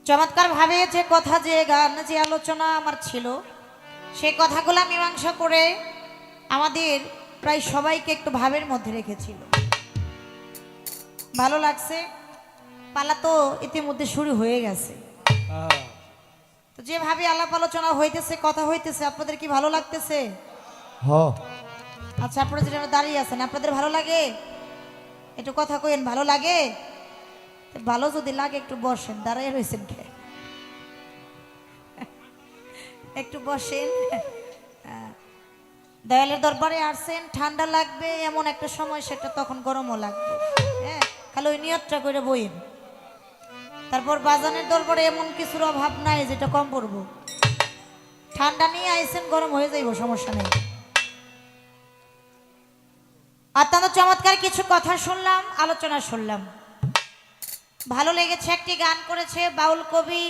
চমৎকার ভাবে যে কথা যে গান যে আলোচনা আমার ছিল সেই কথাগুলো মীমাংসা করে আমাদের প্রায় সবাইকে একটু ভাবের মধ্যে রেখেছিল। ভালো লাগছে। পালা তো ইতিমধ্যে শুরু হয়ে গেছে। তো যেভাবে আলাপ আলোচনা হইতেছে কথা হইতেছে আপনাদের কি ভালো লাগতেছে? আচ্ছা, আপনারা যেটা দাঁড়িয়ে আছেন আপনাদের ভালো লাগে? একটু কথা কইেন, ভালো লাগে? ভালো যদি লাগে একটু বসেন, দাঁড়িয়ে রয়েছেন কে? একটু বসেন। দয়ালের দরবারে আসছেন, ঠান্ডা লাগবে এমন একটা সময়, সেটা তখন গরমও লাগবে। হ্যাঁ, খালি ওই নিয়তটা করে বইন। তারপর বাজানের দরবারে এমন কিছুর অভাব নাই যেটা কম পড়বো। ঠান্ডা নিয়ে আইসেন, গরম হয়ে যাইব, সমস্যা নেই। অত্যন্ত চমৎকার কিছু কথা শুনলাম, আলোচনা শুনলাম, ভালো লেগেছে। একটি গান করেছে বাউল কবি,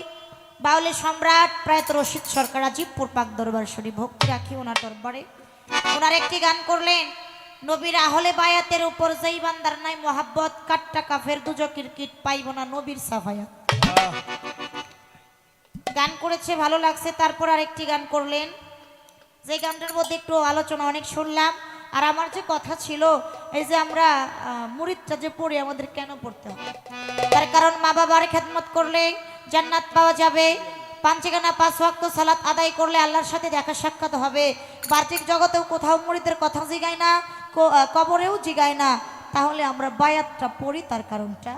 বাউলের সম্রাট প্রয়াত রশিদ সরকার, আজিবপুর পাক দরবার শরীফ। ভক্তি রাখি ওনার দরবারে। ওনার একটি গান করলেন, নবীর আহলে বায়াতের উপর যেই বান্দার নাই মোহাব্বত, কাট্টা কাফের দুজকির কিট পাইব না নবীর সাফায়াত। গান করেছে, ভালো লাগছে। তারপর আরেকটি গান করলেন, যে গানটার মধ্যে একটু আলোচনা অনেক শুনলাম। আর আমার যে কথা ছিল, এই যে আমরা মুরিদটা যে পড়ি, আমাদের কেন পড়তে হবে? তার কারণ মা বাবার খেদমত করলে জান্নাত পাওয়া যাবে, পাঁচগানা 5 ওয়াক্ত সালাত আদায় করলে আল্লাহর সাথে দেখা সাক্ষাৎ হবে। বাহ্যিক জগতেও কোথাও মুরিদের কথা জিগায় না, কবরেও জিগায় না। তাহলে আমরা বায়াতটা পড়ি, তার কারণটা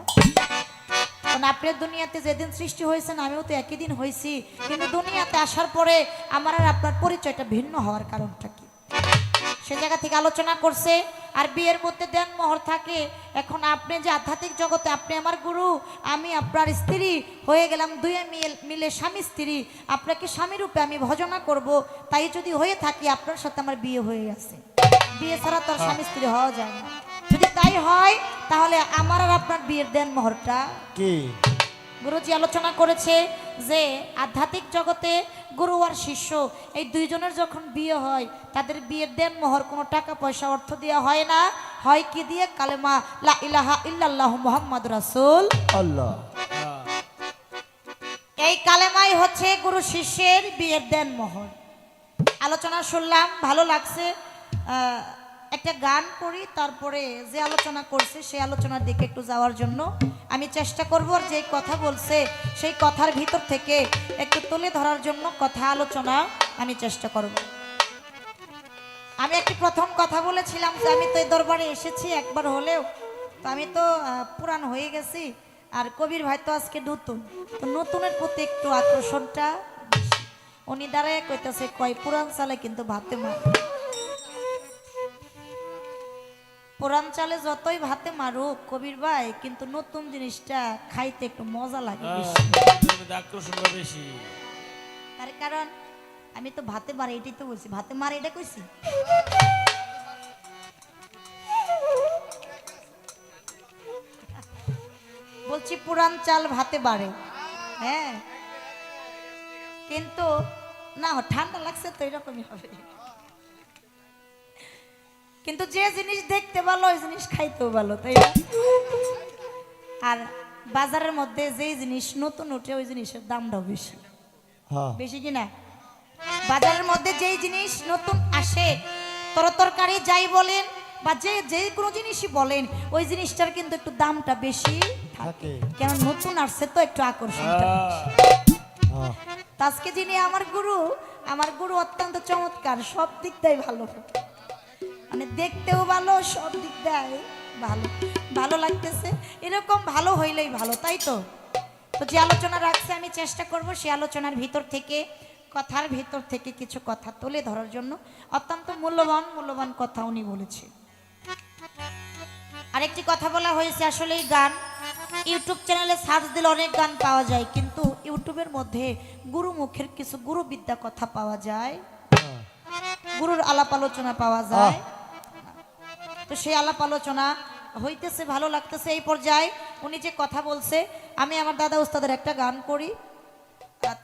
কারণ আপনার দুনিয়াতে যেদিন সৃষ্টি হয়েছেন আমিও তো একই দিন হয়েছি, কিন্তু দুনিয়াতে আসার পরে আমার আর আপনার পরিচয়টা ভিন্ন হওয়ার কারণটা কি, সে জায়গা থেকে আলোচনা করছে। আর বিয়ের মধ্যে দেন মোহর থাকে। এখন আপনি যে আধ্যাত্মিক জগতে, আপনি আমার গুরু, আমি আপনার স্ত্রী হয়ে গেলাম, দুয়ে মিলে স্বামী স্ত্রী। আপনাকে স্বামী রূপে আমি ভজনা করব। তাই যদি হয়ে থাকি, আপনার সাথে আমার বিয়ে হয়ে গেছে। বিয়ে ছাড়া তো আর স্বামী স্ত্রী হওয়া যায় না। যদি তাই হয়, তাহলে আমার আর আপনার বিয়ের দেন মোহরটা কি? গুরুজি আলোচনা করেছে যে আধ্যাত্মিক জগতে গুরু আর শিষ্য এই দুইজনের যখন বিয়ে হয়, তাদের বিয়ের দেন মোহর কোনো টাকা পয়সা অর্থ দেওয়া হয় না, হয় কি দিয়ে? কালেমা লা ইলাহা ইল্লাল্লাহু মুহাম্মাদুর রাসূল আল্লাহ। এই কালেমাই হচ্ছে গুরু শিষ্যের বিয়ের দেন মোহর। আলোচনা শুনলাম, ভালো লাগছে। একটা গান করি, তারপরে যে আলোচনা করছে সেই আলোচনার দিকে একটু যাওয়ার জন্য আমি চেষ্টা করব। আর যে কথা বলছে সেই কথার ভিতর থেকে একটু তুলে ধরার জন্য কথা আলোচনা আমি চেষ্টা করব। আমি একটি প্রথম কথা বলেছিলাম যে আমি তো এই দরবারে এসেছি একবার হলেও, তো আমি তো পুরান হয়ে গেছি। আর কবির ভাই তো আজকে নতুন, তো নতুনের প্রতি একটু আকর্ষণটা বেশি। উনি দাঁড়ায় কইতেছে, কয় পুরান চালে কিন্তু ভাতে মারে। পুরান চালে যতই ভাতে মারুক কবির ভাই, কিন্তু নতুন জিনিসটা খাইতে একটু মজা লাগে বেশি। তার কারণ আমি তো ভাতে মারে, এটাই তো বলছি, ভাতে মারে এটা কইছি। বলছি পুরান চাল ভাতে বাড়ে। হ্যাঁ, কিন্তু না, ঠান্ডা লাগছে তো এরকমই হবে। কিন্তু যে জিনিস দেখতে ভালো ওই জিনিস খাইতেও ভালো, তাই না? আর বাজারের মধ্যে যেই জিনিস নতুন উঠে ওই জিনিসের দামটাও বেশি। বেশি কিনা? বাজারের মধ্যে যেই জিনিস নতুন আসে, তরকারি যাই বলেন বা যে কোনো জিনিসই বলেন, ওই জিনিসটার কিন্তু একটু দামটা বেশি থাকে, কেন নতুন আসছে তো একটু আকর্ষণটা। আজকে যিনি আমার গুরু অত্যন্ত চমৎকার, সব দিক দিয়ে ভালো, মানে দেখতেও ভালো, সব দিক দিয়ে ভালো। ভালো লাগতেছে, এরকম ভালো হইলেই ভালো, তাই তো? তো যে আলোচনা রাখছে আমি চেষ্টা করব সেই আলোচনার ভিতর থেকে, কথার ভিতর থেকে কিছু কথা তুলে ধরার জন্য। অত্যন্ত মূল্যবান কথা উনি বলেছে। আরেকটি কথা বলা হয়েছে, আসলে এই গান ইউটিউব চ্যানেলে সার্চ দিলে অনেক গান পাওয়া যায়, কিন্তু ইউটিউবের মধ্যে গুরু মুখের কিছু গুরু বিদ্যা কথা পাওয়া যায়, গুরুর আলাপ আলোচনা পাওয়া যায়। তো সেই আলাপ আলোচনা হইতেছে, ভালো লাগতেছে। এই পর্যায়ে উনি যে কথা বলছে, আমি আমার দাদা উস্তাদের একটা গান করি।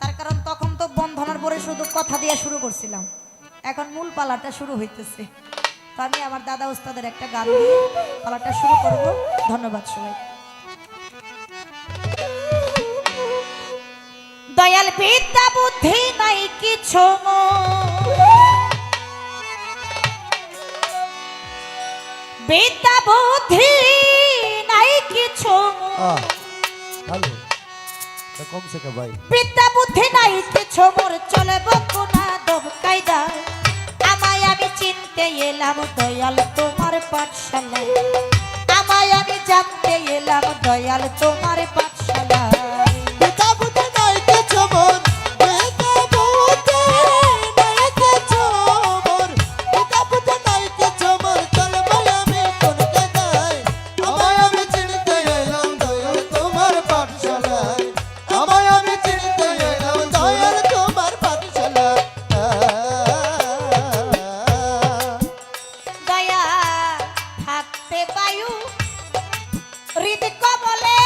তার কারণ তখন তো বন্ধনার পরে শুধু কথা দিয়ে শুরু করছিলাম, এখন মূল পালাটা শুরু হইতেছে। তো আমি আমার দাদা উস্তাদের একটা গান দিয়ে পালাটা শুরু করব। ধন্যবাদ সবাই। দয়াল বিদ্যা বুদ্ধি নাই কিছু বিদ্যা বুদ্ধি নাই কিছু হ্যালো কম সে ভাই বিদ্যা বুদ্ধি নাই কিছু মোর চলে বকুনা দব কায়দা আমায় আমি চিনতে এলাম দয়াল তোমার পাঠশালায় আমায় আমি জানতে এলাম দয়াল তোমার পাঠশালায় পিতা পুত্র নাই কিছু মোর পিতা পুত্র নাই কিছু মোর পিতা পুত্র নাই কিছু মোর চলবো আমি কোন কাদায় আমায় আমি চিনতে এলাম দয়াল তোমার পাঠশালায় আমায় আমি চিনতে এলাম দয়াল তোমার পাঠশালায় দয়া থাকতে বায়ু হৃদ কমলে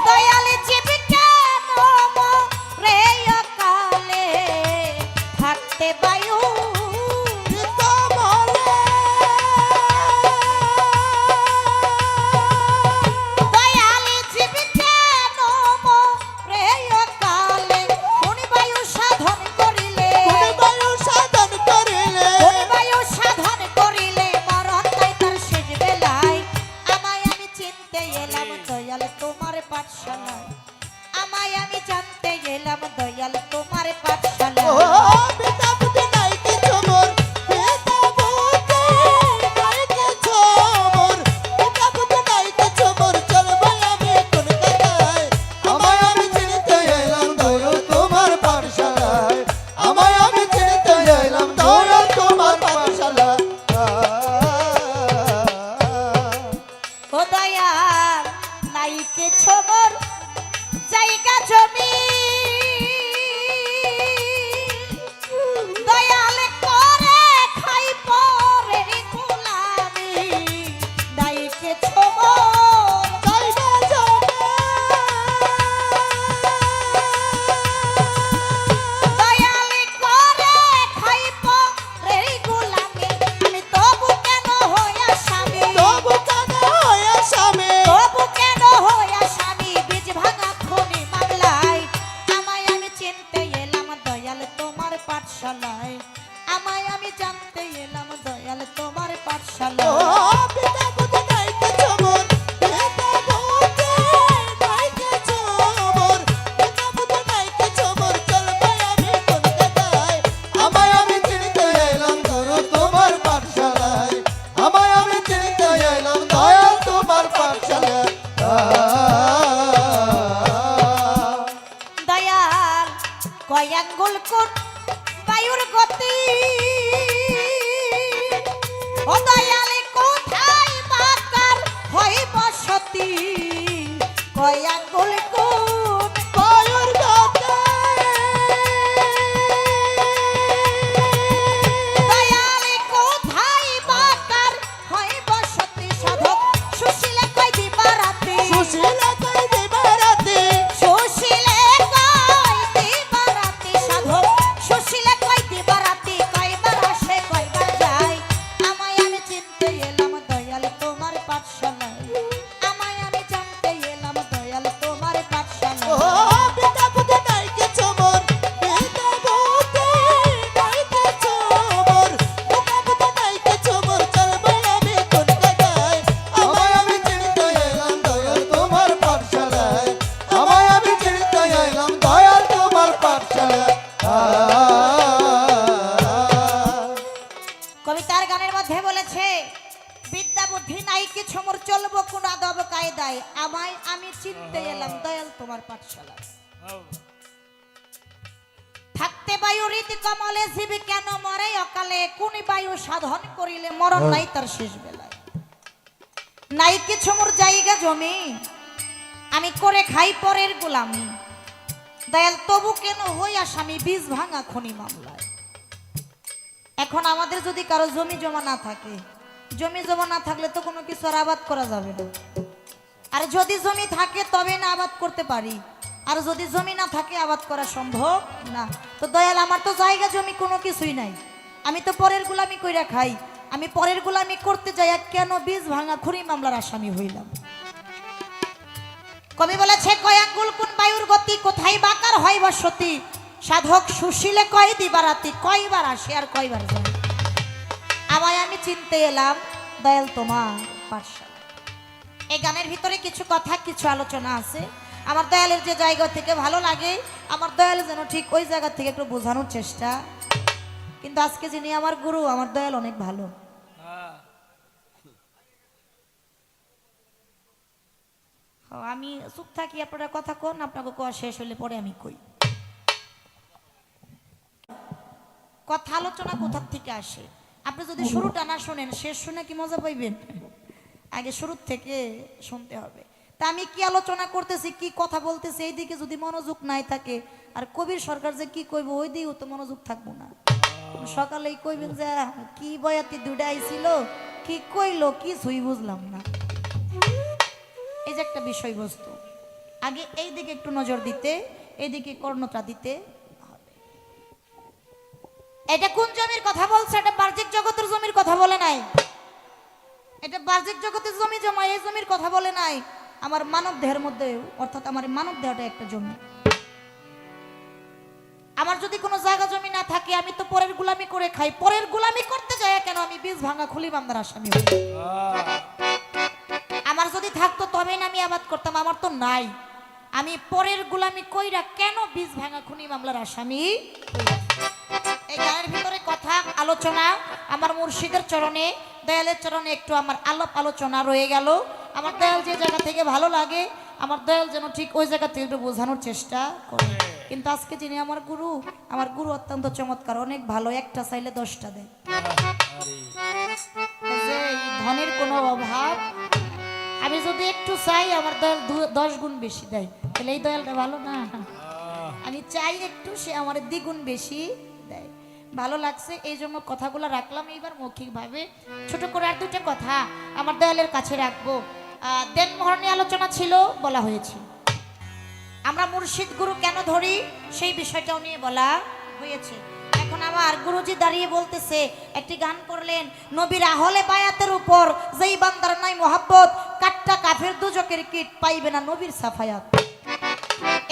দয়াল জীবিকা নম রে কালে থাকতে বায়ু দয়াল জীবিকা নম রে কালে কোন বায়ু সাধন করিলে বায়ু সাধন করিলে কোন বায়ু সাধন করিলে মরণ নাই তার শেষ বেলায় আমায় আমি চিনতে এলাম দয়াল তোমার পাঠশালায় আমায় আমি জানতে এলাম দয়াল তোমার ও পাঠশালায় পিতা পুত্র নাই কিছু মোর পিতা পুত্র নাই কিছু মোর পিতা পুত্র নাই কিছু মোর চলবো আমি কোন কাদায় আমায় আমি চিনতে এলাম দয়াল তোমার পাঠশালায় আমায় আমি চিনতে এলাম দয়াল তোমার পাঠশালায় ও দয়াল নাই কিছু মোর জায়গা জমি দয়াল করে খাই পরে গোলামি নাই কিছু মোর জায়গা জমি দয়াল করে খাই পরে গোলামি আমি তবু কেন হইয়া স্বামী তবু কেন হয়ে স্বামী তবু কেন হইয়া স্বামী বীজ ভাঙা খনি মামলায় আমায় আমি চিনতে এলাম দয়াল তোমার পাঠশালায় আমায় আমি জানতে এলাম দয়াল তোমার ও পাঠশালায় পিতা পুত্র নাই কিছু মোর পিতা পুত্র নাই কিছু মোর পিতা পুত্র নাই কিছু মোর চলবো আমি কোন কাদায় আমায় আমি চিনতে এলাম দয়াল তোমার পাঠশালায় আমায় আমি চিনতে এলাম দয়াল তোমার পাঠশালায় দয়াল কয় আঙ্গুল কোন বায়ুর গতি ও দয়াল কোথায় বাকার হয় বসতি কয় আঙ্গুল কোন বায়ুর গতি দয়াল কোথায় বাকার হয় বসতি সাধক সুশীলে কয় দিবারাতি সুশীলা কই দিবারাতি সুশীলে কয় দিবারাতি সাধক সুশীলে কয় দিবারাতি কয়বার আসে কয়বার যায় আমায় আমি চিনতে এলাম দয়াল তোমার পাঠশালায় আমায় আমি জানতে এলাম দয়াল তোমার ও পাঠশালায় পিতা পুত্র নাই কিছু মোর পিতা পুত্র নাই কিছু মোর পিতা পুত্র নাই কিছু মোর চলবো আমি কোন কাদায় আমায় আমি চিনতে এলাম দয়াল তোমার পাঠশালায় আমায় আমি চিনতে এলাম দয়াল তোমার পাঠশালায় কবিতার গানের মধ্যে বলেছে বিদ্যা বুদ্ধি নাই কিছু মোর চলবো কোন আদব কায়দায় আমায় আমি চিনতে এলাম দয়াল তোমার পাঠশালায় থাকতে বায়ু রীতি কমলে জীবে কেন মরে অকালে কোন বায়ু সাধন করিলে মরণ নাই তার শেষ বেলায় নাই কিছু মোর জায়গা জমি আমি করে খাই পরের গোলামি দয়াল তবু কেন হই আসামি বীজ ভাঙা খনি মামলায় এখন আমাদের যদি কারো জমি জমা না থাকে জমি জমা না থাকলে তো কোনো কিছু আর আবাদ করা যাবে না আর যদি জমি থাকে তবে না আবাদ করতে পারি আর যদি জমি না থাকে আবাদ করা সম্ভব না। তো দয়াল আমার তো জায়গা জমি কোনো কিছুই নাই, আমি তো পরের গোলামি কইরা খাই। আমি পরের গোলামি করতে যাই কেন বীজ ভাঙা খুরি মামলার আসামি হইলাম। কবি বলেছে কয় আঙ্গুল কোন বায়ুর গতি, কোথায় বাকার হয় বসতি, সাধক সুশীলে কয় দিবারাতি, কয়বার আসে আর কয়বার যায়। আমায় আমি চিনতে এলাম দয়াল তোমার পাঠশালা। এই গানের ভিতরে কিছু কথা কিছু আলোচনা আছে। আমার দয়ালের যে জায়গা থেকে ভালো লাগে, আমার দয়াল যেন ঠিক ওই জায়গা থেকে একটু বোঝানোর চেষ্টা। কিন্তু আজকে যিনি আমার গুরু, আমার দয়াল অনেক ভালো। আমি চুপ থাকি, আপনারা কথা কোন, আপনাকে কোয়া শেষ হলে পরে আমি কই। কথা আলোচনা কোথার থেকে আসে? আপনি যদি শুরুটা না শোনেন, শেষ শুনে কি মজা পাইবেন? আগে শুরুর থেকে শুনতে হবে। তা আমি কি আলোচনা করতেছি, কি কথা বলতেছি, এই দিকে যদি মনোযোগ নাই থাকে, আর কবির সরকার যে কি কইব ওই দিকেও তো মনোযোগ থাকবো না। সকালেই কইবেন যে কি বয়াতি দুইটা আইছিল, কি কইলো কিছুই বুঝলাম না। এই যে একটা বিষয়বস্তু, আগে এই দিকে একটু নজর দিতে, এইদিকে কর্ণটা দিতে হবে। এটা কোন জমির কথা বলছে? এটা বাহ্যিক জগতের জমির কথা বলে নাই। এটা বাহ্যিক জগতের জমি জমা, এই জমির কথা বলে নাই। আমার মানব দেহের মধ্যে, অর্থাৎ আমার মানব দেহটা একটা জমি। আমার যদি কোনো জায়গা জমি না থাকে, আমি তো পরের গোলামি করে খাই। পরের গোলামি করতে যাই কেন আমি বীজ ভাঙা খুলি মামলার আসামি হই। আমার যদি থাকতো তবে না আমি আবাদ করতাম, আমার তো নাই। আমি পরের গোলামি কইরা কেন বীজ ভাঙা খুনি মামলার আসামি? এই গানের ভিতরে কথা আলোচনা আমার মুর্শিদের চরণে, দয়ালের চরণে একটু আমার আলাপ আলোচনা রয়ে গেল। আমার দয়াল যে জায়গা থেকে ভালো লাগে, আমার দয়াল যেন ঠিক ওই জায়গা থেকে একটু বোঝানোর চেষ্টা করে। কিন্তু আজকে যিনি আমার গুরু অত্যন্ত চমৎকার, অনেক ভালো, একটা চাইলে 10টা দেয়। যে ধনের কোনো অভাব, আমি যদি একটু চাই আমার দয়াল 10 গুণ বেশি দেয়, তাহলে এই দয়ালটা ভালো না? আমি চাই একটু, সে আমার দ্বিগুণ বেশি দেয়। ভালো লাগছে, এই জন্য কথাগুলো রাখলাম এইবার মৌখিকভাবে। ছোট করে আর দুইটা কথা আমার দয়ালের কাছে রাখবো। দেনমোহর নিয়ে আলোচনা ছিল, বলা হয়েছে। আমরা মুর্শিদ গুরু কেন ধরি সেই বিষয়টাও নিয়ে বলা হয়েছে। এখন আমার গুরুজি দাঁড়িয়ে বলতেছে, একটি গান করলেন, নবীর আহলে বায়াতের উপর যেই বান্দার নাই মোহাব্বত, কাট্টা কাফের দুজকের কীট পাইবে না নবীর সাফায়াত।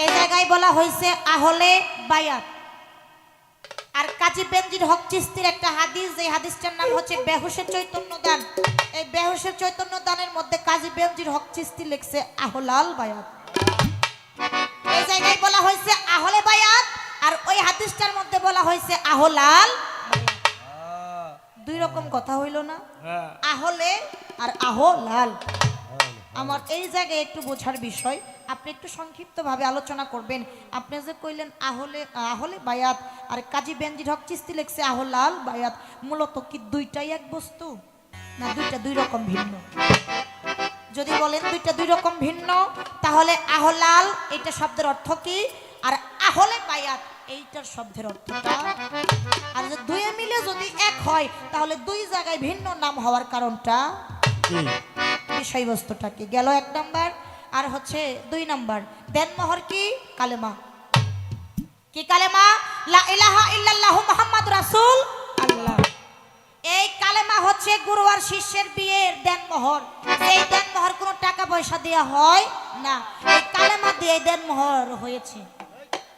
এই জায়গায় বলা হয়েছে আহলে বায়াত। আর কাজী বেনজির হক চিস্তির একটা হাদিস, এই হাদিসটার নাম হচ্ছে বেহুশের চৈতন্য দান। এই বেহুশের চৈতন্য দানের মধ্যে কাজী বেনজির হক চিস্তি লিখছে আহলাল বায়াত। এই জায়গায় বলা হয়েছে আহলে বায়াত, আর ওই হাদিসটার মধ্যে বলা হয়েছে আহলাল। দুই রকম কথা হইল না, আহলে আর আহলাল। আমার এই জায়গায় একটু বোঝার বিষয়, আপনি একটু সংক্ষিপ্তভাবে আলোচনা করবেন। আপনি যে কইলেন আহলে বায়াত, আর কাজী বেনজির হক চিস্তি লিখছে আহলাল বায়াত, মূলত কি দুইটাই এক বস্তু না দুইটা দুই রকম ভিন্ন? যদি বলেন দুইটা দুই রকম ভিন্ন, তাহলে আহলাল এটা শব্দের অর্থ কি, আর আহলে বায়াত এইটার শব্দের অর্থটা। আর যে দুইয়ে মিলে যদি এক হয়, তাহলে দুই জায়গায় ভিন্ন নাম হওয়ার কারণটা, বিষয়বস্তুটা কি গেল? 1 নাম্বার। আর হচ্ছে 2 নাম্বার, দেনমোহর কি? কালেমা। কি কালেমা? লা ইলাহা ইল্লাল্লাহু মুহাম্মাদুর রাসূল আল্লাহ। এই কালেমা হচ্ছে গুরু আর শিষ্যের বিয়ের দেনমোহর। এই দেনমোহর কোনো টাকা পয়সা দেয়া হয় না, এই কালেমা দিয়ে দেনমোহর হয়েছে।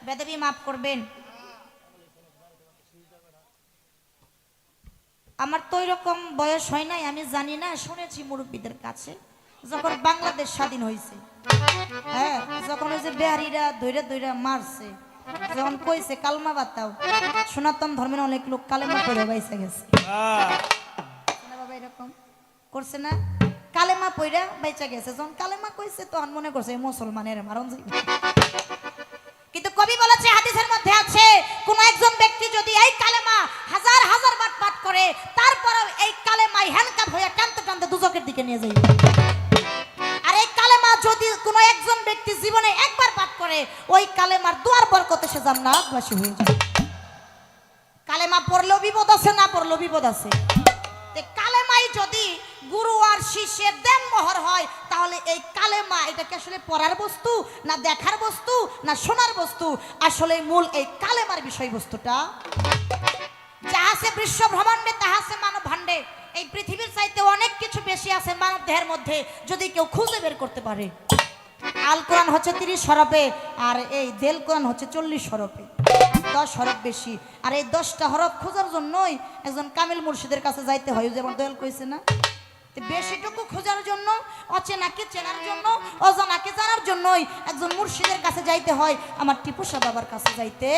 বেদবি মাফ করবেন, আমার তো এরকম বয়স হয় নাই, আমি জানি না, শুনেছি মুরব্বীদের কাছে যখন বাংলাদেশ স্বাধীন হয়েছে, হ্যাঁ, যখন ওই যে বিহারিরা ধৈরা ধৈরা মারছে, যখন কইছে কালমা বাতাও, সনাতন ধর্মের অনেক লোক কালেমা পড়ে বাইসে গেছে। বাবা এরকম করছে না, কালেমা পড়া বাইচা গেছে। যখন কালেমা কইছে তখন মনে করছে মুসলমানের মারণ যাইবে। কিন্তু কবি বলেছে, হাদিসের মধ্যে আছে, কোন একজন ব্যক্তি যদি এই কালেমা হাজার হাজার বার পাঠ করে, তারপরেও এই কালেমাই হ্যান্ডকাপ হয়ে টানতে টানতে দুজকের দিকে নিয়ে যাইবে। আর এই কালেমা যদি কোন একজন ব্যক্তি জীবনে একবার পাঠ করে, ওই কালেমার দুয়ার বরকতে সে জান্নাতবাসী হয়ে যায়। কালেমা পড়লেও বিপদ আছে, না পড়লেও বিপদ আছে। কালেমাই যদি গুরু আর শিষ্যের দেনমোহর হয়, তাহলে এই কালেমা এটা কি আসলে পড়ার বস্তু, না দেখার বস্তু, না শোনার বস্তু? আসলে মূল এই কালেমার বিষয়বস্তুটা। যাহা সে বিশ্ব ব্রহ্মাণ্ডে, তাহা সে মানব ভাণ্ডে। এই পৃথিবীর চাইতে অনেক কিছু বেশি আছে মানব দেহের মধ্যে, যদি কেউ খুঁজে বের করতে পারে। আল কোরআন হচ্ছে 30 হরফে, আর এই দেল কোরআন হচ্ছে 40 হরফে, 10 হরফ বেশি। আর এই 10টা হরফ খোঁজার জন্যই একজন কামিল মুর্শিদের কাছে যাইতে হয়, যেমন দয়াল কইছে না, বেশিটুকু খোঁজার জন্য, অচেনাকে চেনার জন্য, অজানাকে জানার জন্যই একজন মুর্শিদের কাছে যাইতে হয়, আমার টিপু শাহ বাবার কাছে যাইতে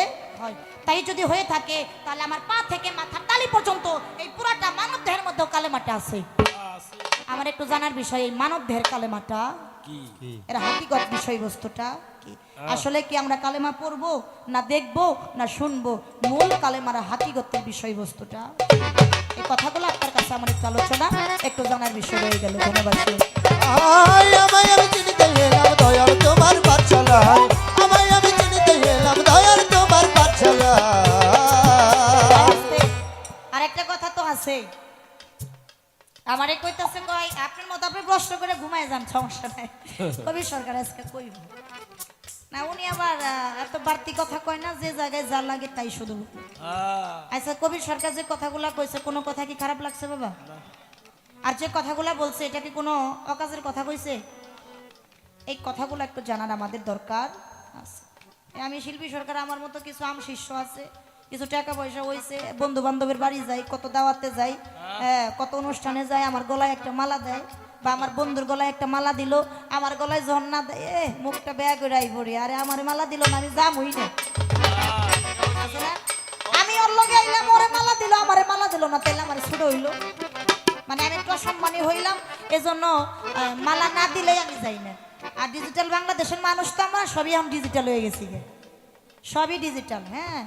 হয়। তাই যদি হয়ে থাকে তাহলে আমার পা থেকে মাথার তালি পর্যন্ত এই পুরাটা মানব দেহের মধ্যেও কালেমাটা আছে। আমার একটু জানার বিষয়, এই মানব দেহের কালেমাটা কি, এর হাকিগত বিষয়বস্তুটা কি? আসলে কি আমরা কালেমা পড়বো না দেখবো না শুনবো? মূল কালেমার হাকিগতের বিষয়বস্তুটা, এই কথাগুলো আপনার কাছে আমার একটু আলোচনা, একটু জানার বিষয় রয়ে গেল। ধন্যবাদ। আমায় আমি চিনিতে এলাম দয়াল তোমার পাঠশালায়, আমায় আমি চিনিতে এলাম দয়াল তোমার পাঠশালায়। আর একটা কথা তো আছে, আমারে কইতাছে কই আপনার মতো আপনি প্রশ্ন করে ঘুমায় যান, সমস্যা নাই, কবি সরকার আজকে কইব না। উনি আবার এত বাড়তি কথা কয় না, যে জায়গায় যা লাগে তাই শুধু। আচ্ছা, কবি সরকার যে কথাগুলা কইছে, কোনো কথা কি খারাপ লাগছে বাবা? আর যে কথাগুলা বলছে, এটা কি কোনো অকাজের কথা কইছে? এই কথাগুলো একটু জানার আমাদের দরকার আছে। আমি শিল্পী সরকার, আমার মতো কিছু আম শিষ্য আছে, কিছু টাকা পয়সা হয়েছে, বন্ধু বান্ধবের বাড়ি যাই, কত দাওয়াতে যাই, কত অনুষ্ঠানে যাই, আমার গলায় একটা মালা দেয়, বা আমার বন্ধুর গলায় একটা মালা দিল, আমার গলায় যখন না দেয় মুখটা ব্যাগ রাই পড়ি, আরে আমার মালা দিল না, আমি যাম হই না। আমি ওর লগে আইলাম, ওরে মালা দিল, আমারে মালা দিল না, তাইলে আমার ছোট হইলো, মানে আমি একটু অসম্মানী হইলাম, এজন্য মালা না দিলেই আমি যাই না। আর ডিজিটাল বাংলাদেশের মানুষ তো আমরা সবই এখন ডিজিটাল হয়ে গেছি, সবই ডিজিটাল। হ্যাঁ,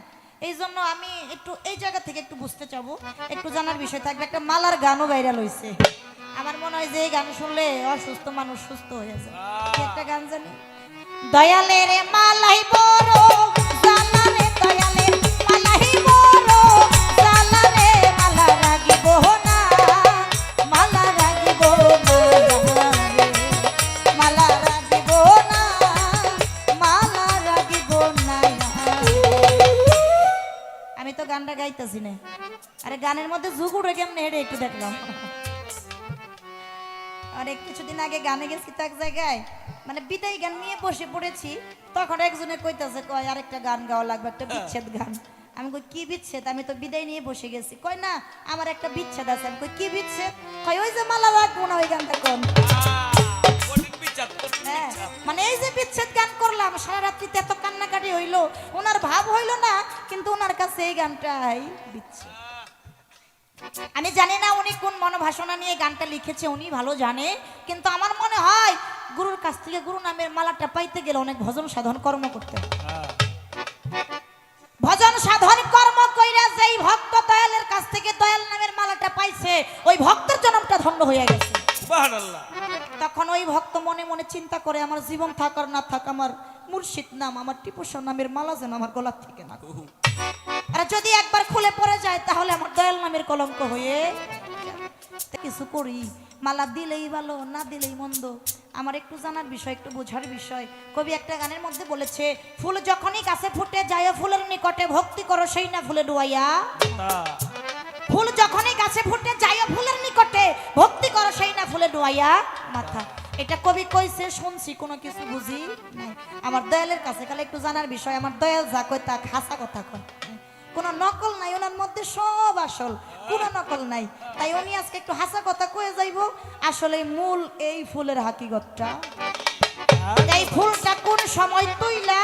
এই জন্য আমি একটু এই জায়গা থেকে একটু বুঝতে চাবো, একটু জানার বিষয় থাকবে। একটা মালার গানও ভাইরাল হয়েছে, আমার মনে হয় যে এই গান শুনলে অসুস্থ মানুষ সুস্থ হয়ে যায়। কি একটা গান জানি, দয়ালের মালাই বড় জালা রে, দয়ালের মালাই বড় জালা রে, মালা রাগিব না, মালা রাগিব না রে, মালা রাগিব না, মালা রাগিব না। আমি তো গানটা গাইতেছি না, আরে গানের মধ্যে ঝুঁকুড়ে কেমনে হেঁটে একটু দেখলাম। আরে কিছুদিন আগে গানে গেছি তো এক জায়গায়, মানে বিদায় গান নিয়ে বসে পড়েছি, তখন একজনে কইতাছে কয় আরেকটা গান গাওয়া লাগবে, একটা বিচ্ছেদ গান। আমি কই কি বিচ্ছেদ? আমি তো বিদায় নিয়ে বসে গেছি। কয় না, আমার একটা বিচ্ছেদ আছে। আমি কই কি বিচ্ছেদ? কয় ওই যে মালা রাখবো না, ওই গানটা কোন? হ্যাঁ, মানে এই যে বিচ্ছেদ গান করলাম, সারা রাত্রিতে এত কান্নাকাটি হইলো, ওনার ভাব হইলো না, কিন্তু ওনার কাছে এই গানটাই বিচ্ছেদ। আমি জানি না উনি কোন মনোভাষণা নিয়ে গানটা লিখেছে, উনি ভালো জানে, কিন্তু আমার মনে হয় গুরুর কাছ থেকে গুরু নামের মালাটা পাইতে গেলে অনেক ভজন সাধন কর্ম করতে হয়। ভজন সাধন কর্ম কইরা যেই ভক্ত দয়ালের কাছ থেকে দয়াল নামের মালাটা পাইছে, ওই ভক্তের জন্মটা ধন্য হয়ে গেছে। সুবহানাল্লাহ। তখন ওই ভক্ত মনে মনে চিন্তা করে, আমার জীবন থাকার না থাক, আমার মুর্শিদ নাম, আমার টিপু শাহ নামের মালা যেন আমার গলার থেকে না, আর যদি একবার খুলে পড়ে যায় তাহলে আমার দয়াল নামের কলঙ্ক হয়ে কিছু করি। মালা দিলেই ভালো, না দিলেই মন্দ। আমার একটু জানার বিষয়, একটু বোঝার বিষয়। কবি একটা গানের মধ্যে বলেছে, ফুল যখনই গাছে ফুটে যায় ফুলের নিকটে ভক্তি করো সেই না ফুলে ডুবাইয়া। ফুল যখনই গাছে ফুটে যায় ফুলের নিকটে ভক্তি করো সেই না ফুলে ডুবাইয়া মাথা। এটা কবি কইছে, শুনছি, কোনো কিছু বুঝি নাই। আমার দয়ালের কাছে খালি একটু জানার বিষয়, আমার দয়াল যা কয় তা হাসা কথা কয়, কোনো নকল নাই ওনার মধ্যে, সব আসল, কোনো নকল নাই। তাই উনি আজকে একটু হাসা কথা কয়ে যাইব। আসলে মূল এই ফুলের হাকিগতটা, এই ফুলটা কোন সময় তুইলা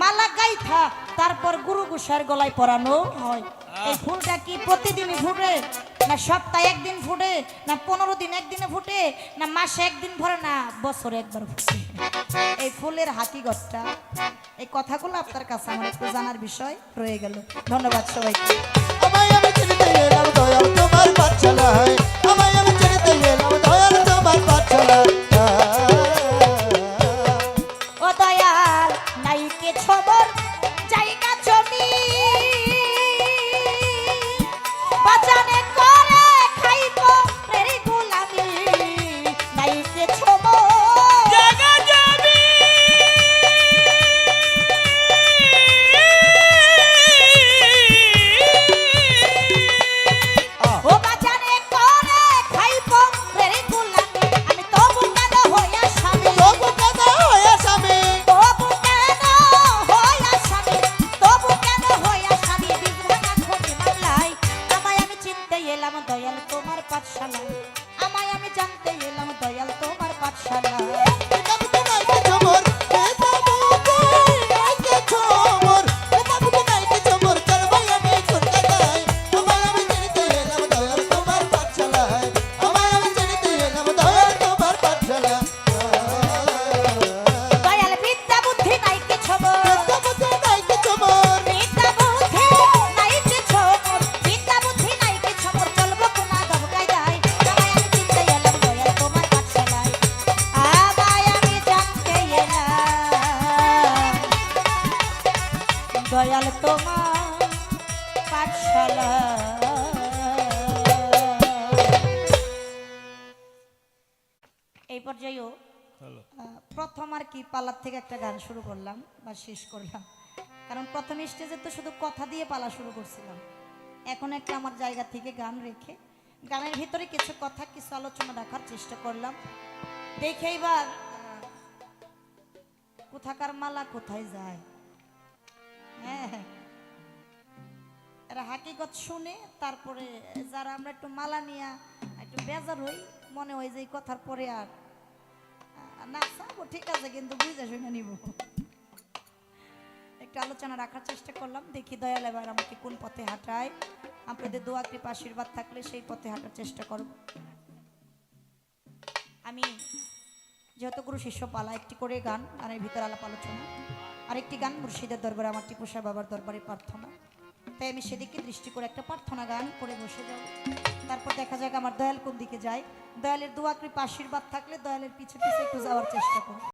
মালা গাইথা তারপর গুরু গোসাইয়ের গলায় পরানো হয়। এই ফুলটা কি প্রতিদিনই ফুটে, না সপ্তাহে একদিন ফুটে, না 15 দিন একদিনে ফুটে, না মাসে একদিন ভরে, না বছরে একবার ফুটে? এই ফুলের হাকিগতটা, এই কথাগুলো আপনার কাছে আমার একটু জানার বিষয় রয়ে গেল। ধন্যবাদ সবাইকে। আমায় আমি চিনিতে এলাম দয়াল তোমার পাঠশালায়, আমায় আমি চিনিতে এলাম দয়াল তোমার পাঠশালায়। ও দয়াল নাই কে খবর জায়গা জমি, বাজারে করে খাইব প্রের গোলামি, নাই কে খবর জায়গা জমি, ও বাজারে করে পাঠশালা পিতা পুত্র নাই কিছু মোর পিতা পুত্র নাই কিছু মোর পিতা পুত্র নাই কিছু মোর চল ভাই আমি কলকাতায় আমায় আমি চিনিতে এলাম দয়াল তোমার পাঠশালায় আমায় আমি চিনিতে এলাম দয়াল তোমার পাঠশালা দয়াল বিদ্যা বুদ্ধি নাই কিছু মোর পিতা পুত্র নাই কিছু মোর বিদ্যা বুদ্ধি নাই কিছু মোর বিদ্যা বুদ্ধি নাই কিছু মোর চলবো কোনা দবকাই যায় আমায় আমি চিনতে এলাম দয়াল তোমার পাঠশালায় আমায় আমি জানতে এলাম দয়াল তোমার পাঠশালা। এই পর্যায়েও প্রথম আর কি পালার থেকে একটা গান শুরু করলাম বা শেষ করলাম, কারণ প্রথম স্টেজে তো শুধু কথা দিয়ে পালা শুরু করছিলাম। এখন একটা আমার জায়গা থেকে গান রেখে গানের ভিতরে কিছু কথা কিছু আলোচনা রাখার চেষ্টা করলাম। দেখে এবার কোথাকার মালা কোথায় যায়, হ্যাঁ এরা হাকিগত শুনে তারপরে যারা আমরা একটু মালা নিয়ে একটু বেজার হই, মনে হয় যে এই কথার পরে আর না চাবো, ঠিক আছে কিন্তু বুঝে শুনে নিব। একটু আলোচনা রাখার চেষ্টা করলাম, দেখি দয়াল এবার আমাকে কোন পথে হাঁটায়। আপনাদের দোয়া কৃপা আশীর্বাদ থাকলে সেই পথে হাঁটার চেষ্টা করব। আমি যেহেতু গুরু শিষ্য পালা, একটি করে গান, গানের ভিতরে আলাপ আলোচনা, আরেকটি গান মুর্শিদের দরবারে আমার টিপু সাহেব বাবার দরবারে প্রার্থনা, তাই আমি সেদিকে দৃষ্টি করে একটা প্রার্থনা গান করে বসে যাব। তারপর দেখা যাক আমার দয়াল কোন দিকে যায়। দয়ালের দোয়া কৃপা আশীর্বাদ থাকলে দয়ালের পিছে পিছে একটু যাওয়ার চেষ্টা করব।